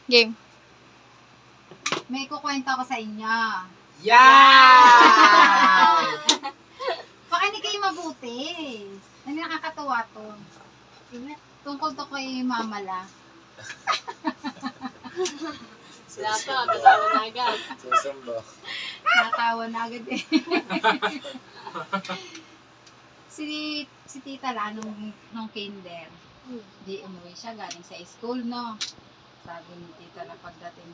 Game. May kukwento ko sa inyo. Yeah! Pakinig kayo mabuti. Ano nakakatuwa to? Tungkol to kay Mamala. Lato, tatawa na agad. Susumbo. Natawa na agad eh. si Tita La, nung kinder, di umuwi siya galing sa school, no? Sabi ni Tita La pagdating,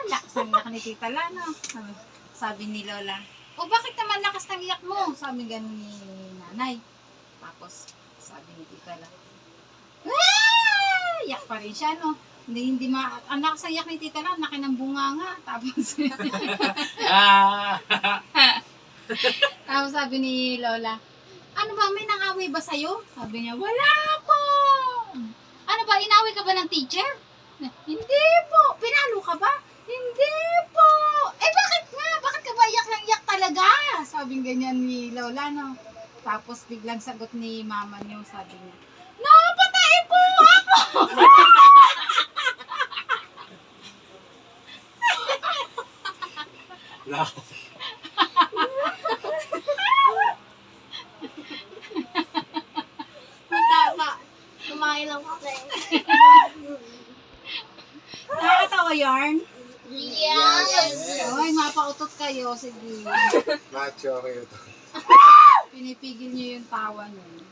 lakas ang iyak ni Tita La, no? Sabi ni Lola, o bakit naman lakas ng iyak mo? Sabi ganun ni Nanay. Tapos, sabi ni Tita La, iyak pa rin siya, no? Hindi ang lakas ng iyak ni Tita La, laki ng bunganga. Tapos, tapos sabi ni Lola, ano ba, may nang-away ba sa'yo? Sabi niya, wala po. Ano ba, inaway ka ba ng teacher? Hindi po. Pinalo ka ba? Hindi po. Eh bakit nga? Bakit ka ba iyak ng iyak talaga? Sabi ganyan ni Lola, no? Tapos biglang sagot ni mama niyo, sabi niya, napatay po ako! Tama. Kumain lang ako eh. Nakakatawa yarn? Yes! Oy, mapautot kayo. Sige. Macho kayo to. Pinipigil niyo yung tawa niyo.